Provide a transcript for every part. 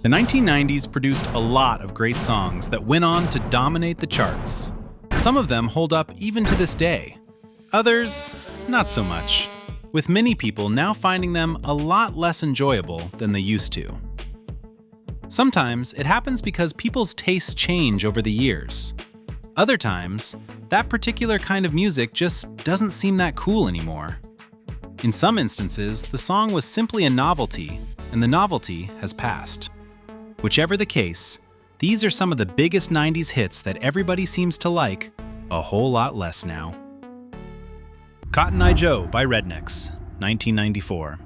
The 1990s produced a lot of great songs that went on to dominate the charts. Some of them hold up even to this day. Others, not so much, with many people now finding them a lot less enjoyable than they used to. Sometimes it happens because people's tastes change over the years. Other times, that particular kind of music just doesn't seem that cool anymore. In some instances, the song was simply a novelty, and the novelty has passed. Whichever the case, these are some of the biggest 90s hits that everybody seems to like a whole lot less now. Cotton Eye Joe by Rednecks, 1994.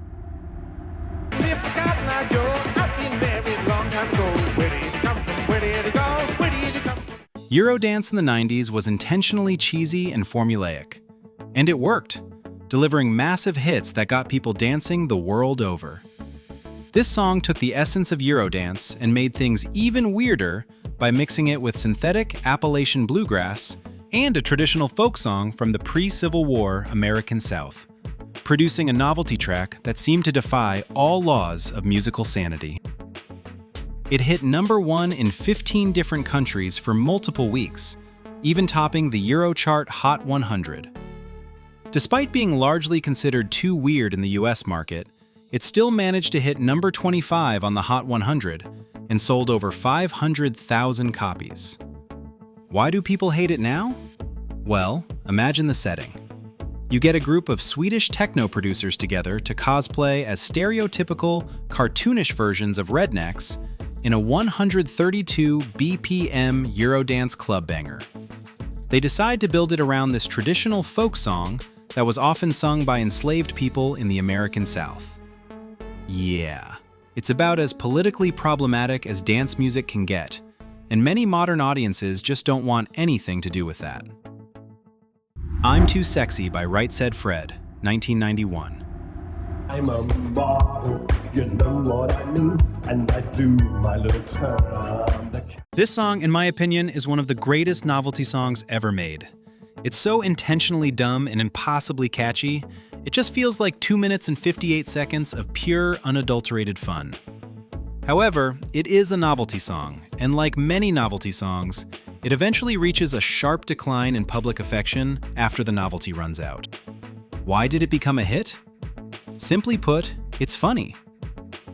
Eurodance in the 90s was intentionally cheesy and formulaic. And it worked, delivering massive hits that got people dancing the world over. This song took the essence of Eurodance and made things even weirder by mixing it with synthetic Appalachian bluegrass and a traditional folk song from the pre-Civil War American South, producing a novelty track that seemed to defy all laws of musical sanity. It hit #1 in 15 different countries for multiple weeks, even topping the Eurochart Hot 100. Despite being largely considered too weird in the US market, it still managed to hit #25 on the Hot 100 and sold over 500,000 copies. Why do people hate it now? Well, imagine the setting. You get a group of Swedish techno producers together to cosplay as stereotypical, cartoonish versions of Rednecks in a 132 BPM Eurodance club banger. They decide to build it around this traditional folk song that was often sung by enslaved people in the American South. Yeah, it's about as politically problematic as dance music can get, and many modern audiences just don't want anything to do with that. I'm Too Sexy by Right Said Fred, 1991. I'm a model, you know what I mean, and I do my little turn on the This song, in my opinion, is one of the greatest novelty songs ever made. It's so intentionally dumb and impossibly catchy, it just feels like 2 minutes and 58 seconds of pure, unadulterated fun. However, it is a novelty song, and like many novelty songs, it eventually reaches a sharp decline in public affection after the novelty runs out. Why did it become a hit? Simply put, it's funny.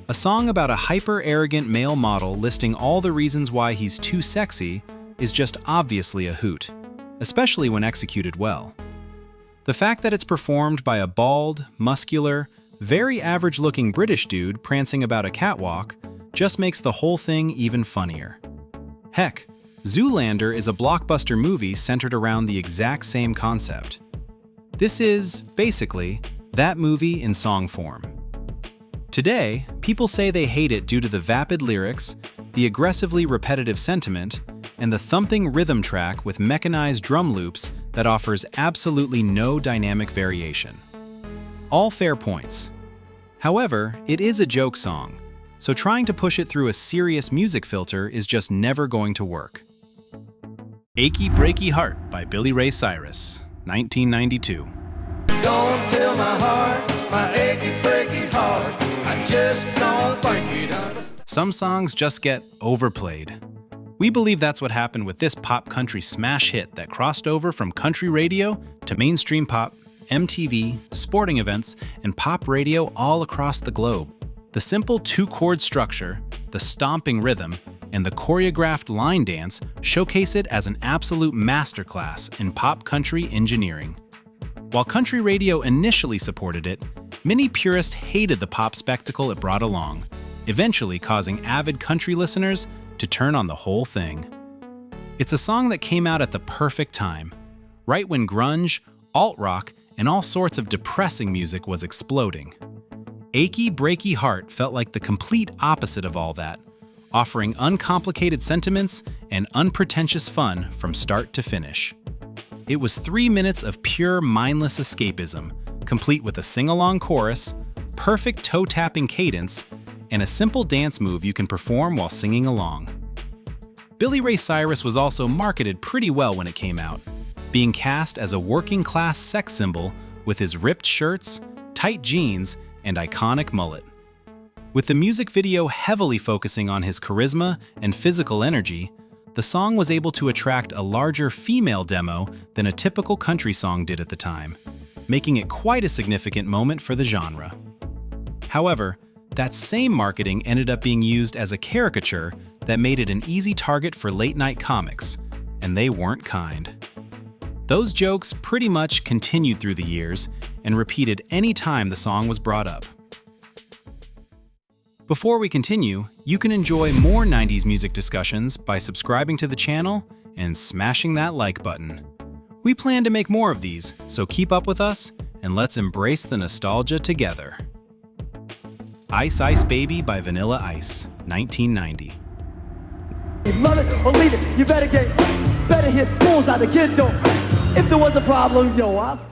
A song about a hyper-arrogant male model listing all the reasons why he's too sexy is just obviously a hoot, especially when executed well. The fact that it's performed by a bald, muscular, very average-looking British dude prancing about a catwalk just makes the whole thing even funnier. Heck, Zoolander is a blockbuster movie centered around the exact same concept. This is, basically, that movie in song form. Today, people say they hate it due to the vapid lyrics, the aggressively repetitive sentiment, and the thumping rhythm track with mechanized drum loops that offers absolutely no dynamic variation. All fair points. However, it is a joke song, so trying to push it through a serious music filter is just never going to work. Achy, Breaky Heart by Billy Ray Cyrus, 1992. Don't tell my heart, my achy, breaky heart, I just don't think you'd understand. Some songs just get overplayed. We believe that's what happened with this pop country smash hit that crossed over from country radio to mainstream pop, MTV, sporting events, and pop radio all across the globe. The simple 2-chord structure, the stomping rhythm, and the choreographed line dance showcase it as an absolute masterclass in pop country engineering. While country radio initially supported it, many purists hated the pop spectacle it brought along, eventually causing avid country listeners to turn on the whole thing. It's a song that came out at the perfect time, right when grunge, alt-rock, and all sorts of depressing music was exploding. Achy, Breaky Heart felt like the complete opposite of all that, offering uncomplicated sentiments and unpretentious fun from start to finish. It was 3 minutes of pure mindless escapism, complete with a sing-along chorus, perfect toe-tapping cadence, and a simple dance move you can perform while singing along. Billy Ray Cyrus was also marketed pretty well when it came out, being cast as a working-class sex symbol with his ripped shirts, tight jeans, and iconic mullet. With the music video heavily focusing on his charisma and physical energy, the song was able to attract a larger female demo than a typical country song did at the time, making it quite a significant moment for the genre. However, that same marketing ended up being used as a caricature that made it an easy target for late-night comics, and they weren't kind. Those jokes pretty much continued through the years and repeated any time the song was brought up. Before we continue, you can enjoy more 90s music discussions by subscribing to the channel and smashing that like button. We plan to make more of these, so keep up with us and let's embrace the nostalgia together. Ice Ice Baby by Vanilla Ice, 1990. You love it or leave it, you better hit bullseye to get though. If there was a problem,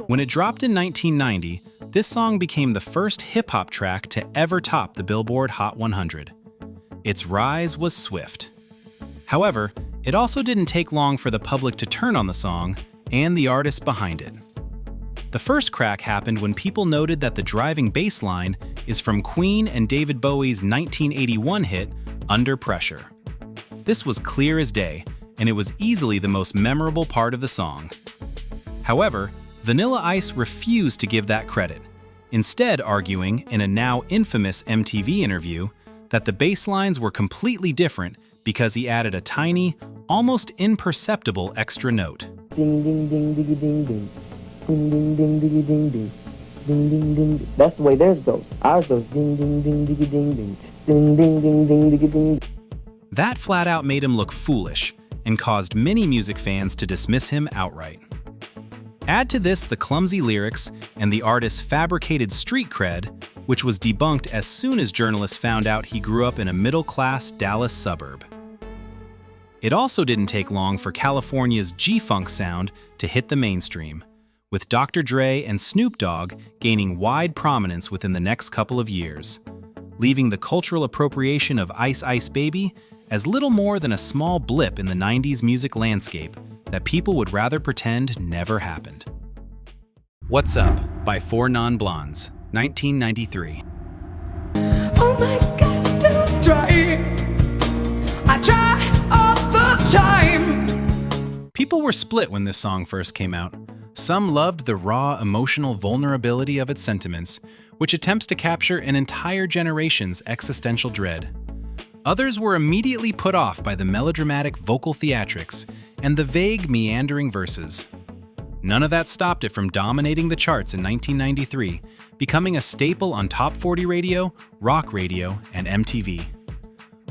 When it dropped in 1990, this song became the first hip-hop track to ever top the Billboard Hot 100. Its rise was swift. However, it also didn't take long for the public to turn on the song and the artist behind it. The first crack happened when people noted that the driving bass line is from Queen and David Bowie's 1981 hit, Under Pressure. This was clear as day, and it was easily the most memorable part of the song. However, Vanilla Ice refused to give that credit, instead arguing in a now infamous MTV interview that the bass lines were completely different because he added a tiny, almost imperceptible extra note. Ding ding ding ding ding ding. Ding ding ding ding ding ding. Ding ding ding. That's the way theirs goes. Ours goes ding ding ding ding ding ding. Ding ding ding ding ding ding. That flat out made him look foolish and caused many music fans to dismiss him outright. Add to this the clumsy lyrics and the artist's fabricated street cred, which was debunked as soon as journalists found out he grew up in a middle-class Dallas suburb. It also didn't take long for California's G-Funk sound to hit the mainstream, with Dr. Dre and Snoop Dogg gaining wide prominence within the next couple of years, leaving the cultural appropriation of Ice Ice Baby as little more than a small blip in the 90s music landscape that people would rather pretend never happened. What's Up by Four Non-Blondes, 1993. Oh my God, don't try. I try all the time. People were split when this song first came out. Some loved the raw, emotional vulnerability of its sentiments, which attempts to capture an entire generation's existential dread. Others were immediately put off by the melodramatic vocal theatrics and the vague, meandering verses. None of that stopped it from dominating the charts in 1993, becoming a staple on Top 40 radio, rock radio, and MTV.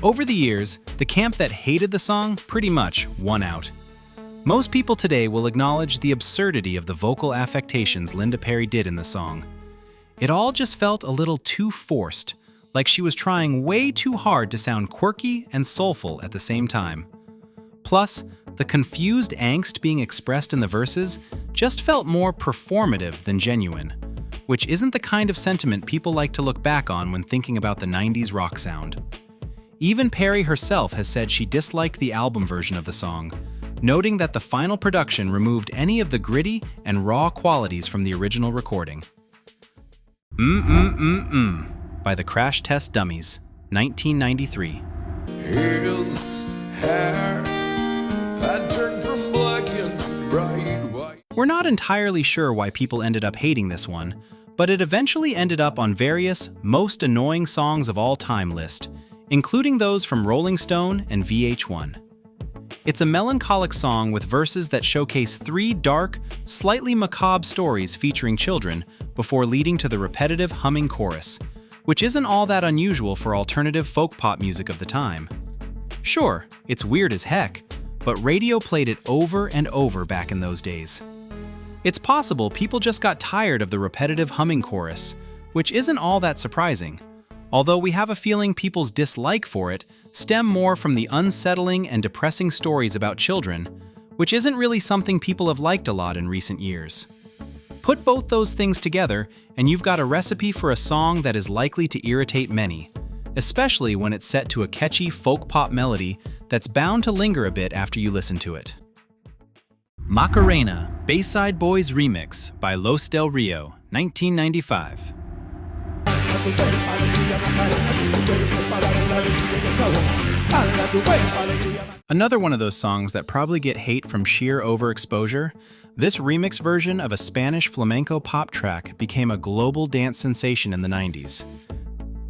Over the years, the camp that hated the song pretty much won out. Most people today will acknowledge the absurdity of the vocal affectations Linda Perry did in the song. It all just felt a little too forced, like she was trying way too hard to sound quirky and soulful at the same time. Plus, the confused angst being expressed in the verses just felt more performative than genuine, which isn't the kind of sentiment people like to look back on when thinking about the 90s rock sound. Even Perry herself has said she disliked the album version of the song, noting that the final production removed any of the gritty and raw qualities from the original recording. By the Crash Test Dummies, 1993. His hair had turned from black into bright white. We're not entirely sure why people ended up hating this one, but it eventually ended up on various most annoying songs of all time list, including those from Rolling Stone and VH1. It's a melancholic song with verses that showcase three dark, slightly macabre stories featuring children before leading to the repetitive humming chorus, which isn't all that unusual for alternative folk pop music of the time. Sure, it's weird as heck, but radio played it over and over back in those days. It's possible people just got tired of the repetitive humming chorus, which isn't all that surprising, although we have a feeling people's dislike for it stem more from the unsettling and depressing stories about children, which isn't really something people have liked a lot in recent years. Put both those things together, and you've got a recipe for a song that is likely to irritate many, especially when it's set to a catchy folk pop melody that's bound to linger a bit after you listen to it. Macarena, Bayside Boys Remix by Los Del Rio, 1995. Another one of those songs that probably get hate from sheer overexposure, this remix version of a Spanish flamenco pop track became a global dance sensation in the 90s.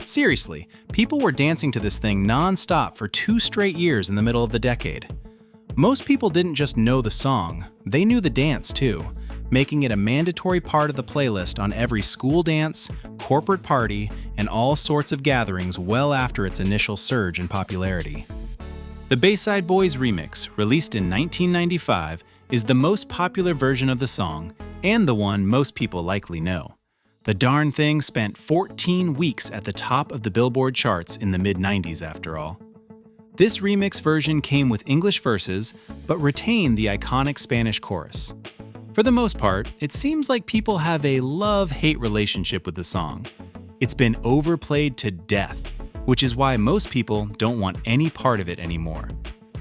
Seriously, people were dancing to this thing non-stop for 2 straight years in the middle of the decade. Most people didn't just know the song, they knew the dance too, making it a mandatory part of the playlist on every school dance, corporate party, and all sorts of gatherings well after its initial surge in popularity. The Bayside Boys remix, released in 1995, is the most popular version of the song, and the one most people likely know. The darn thing spent 14 weeks at the top of the Billboard charts in the mid-90s after all. This remix version came with English verses, but retained the iconic Spanish chorus. For the most part, it seems like people have a love-hate relationship with the song. It's been overplayed to death, which is why most people don't want any part of it anymore.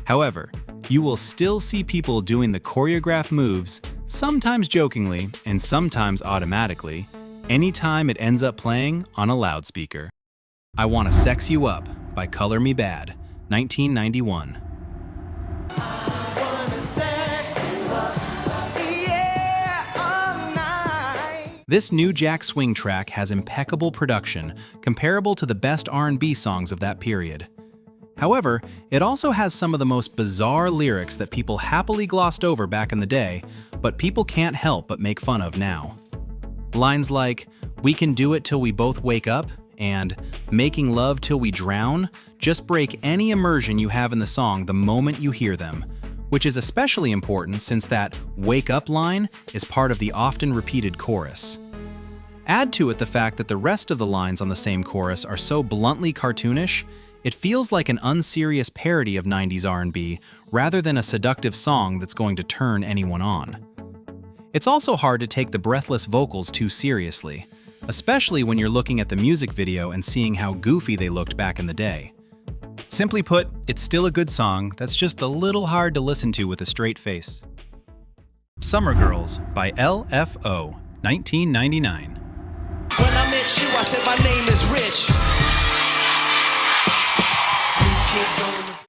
However, you will still see people doing the choreographed moves, sometimes jokingly and sometimes automatically, anytime it ends up playing on a loudspeaker. I Wanna Sex You Up by Color Me Badd, 1991. This new Jack Swing track has impeccable production, comparable to the best R&B songs of that period. However, it also has some of the most bizarre lyrics that people happily glossed over back in the day, but people can't help but make fun of now. Lines like, "We can do it till we both wake up," and "making love till we drown" just break any immersion you have in the song the moment you hear them, which is especially important since that "wake up" line is part of the often repeated chorus. Add to it the fact that the rest of the lines on the same chorus are so bluntly cartoonish, it feels like an unserious parody of 90s R&B rather than a seductive song that's going to turn anyone on. It's also hard to take the breathless vocals too seriously, especially when you're looking at the music video and seeing how goofy they looked back in the day. Simply put, it's still a good song that's just a little hard to listen to with a straight face. Summer Girls by LFO, 1999. When I met you, I said my name is Rich.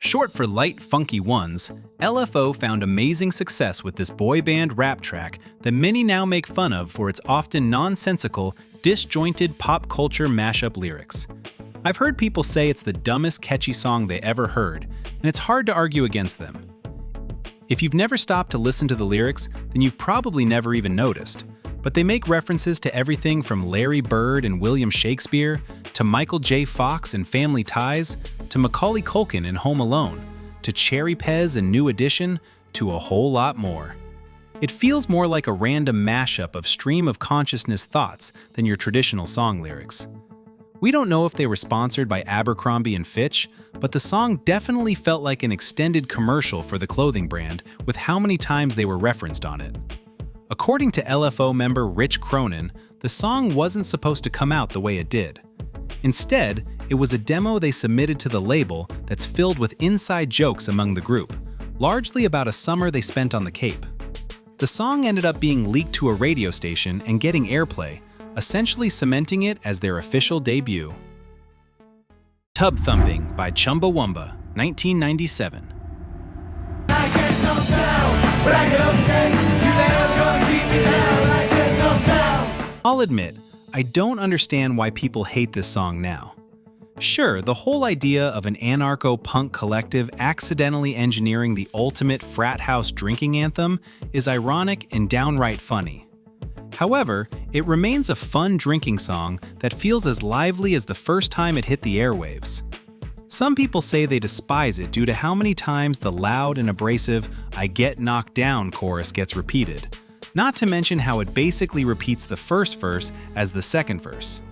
Short for Light Funky Ones, LFO found amazing success with this boy band rap track that many now make fun of for its often nonsensical, disjointed pop culture mashup lyrics. I've heard people say it's the dumbest catchy song they ever heard, and it's hard to argue against them. If you've never stopped to listen to the lyrics, then you've probably never even noticed. But they make references to everything from Larry Bird and William Shakespeare, to Michael J. Fox in Family Ties, to Macaulay Culkin in Home Alone, to Cherry Pez in New Edition, to a whole lot more. It feels more like a random mashup of stream of consciousness thoughts than your traditional song lyrics. We don't know if they were sponsored by Abercrombie & Fitch, but the song definitely felt like an extended commercial for the clothing brand with how many times they were referenced on it. According to LFO member Rich Cronin, the song wasn't supposed to come out the way it did. Instead, it was a demo they submitted to the label that's filled with inside jokes among the group, largely about a summer they spent on the Cape. The song ended up being leaked to a radio station and getting airplay, essentially cementing it as their official debut. Tubthumping by Chumbawamba, 1997. I'll admit, I don't understand why people hate this song now. Sure, the whole idea of an anarcho-punk collective accidentally engineering the ultimate frat house drinking anthem is ironic and downright funny. However, it remains a fun drinking song that feels as lively as the first time it hit the airwaves. Some people say they despise it due to how many times the loud and abrasive "I get knocked down" chorus gets repeated, not to mention how it basically repeats the first verse as the second verse.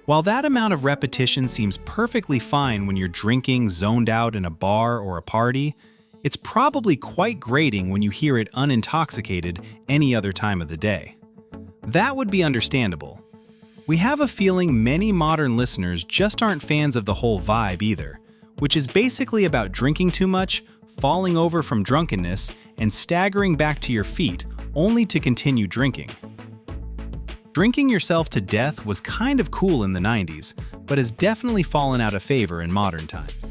While that amount of repetition seems perfectly fine when you're drinking zoned out in a bar or a party, it's probably quite grating when you hear it unintoxicated any other time of the day. That would be understandable. We have a feeling many modern listeners just aren't fans of the whole vibe either, which is basically about drinking too much, falling over from drunkenness, and staggering back to your feet only to continue drinking. Drinking yourself to death was kind of cool in the 90s, but has definitely fallen out of favor in modern times.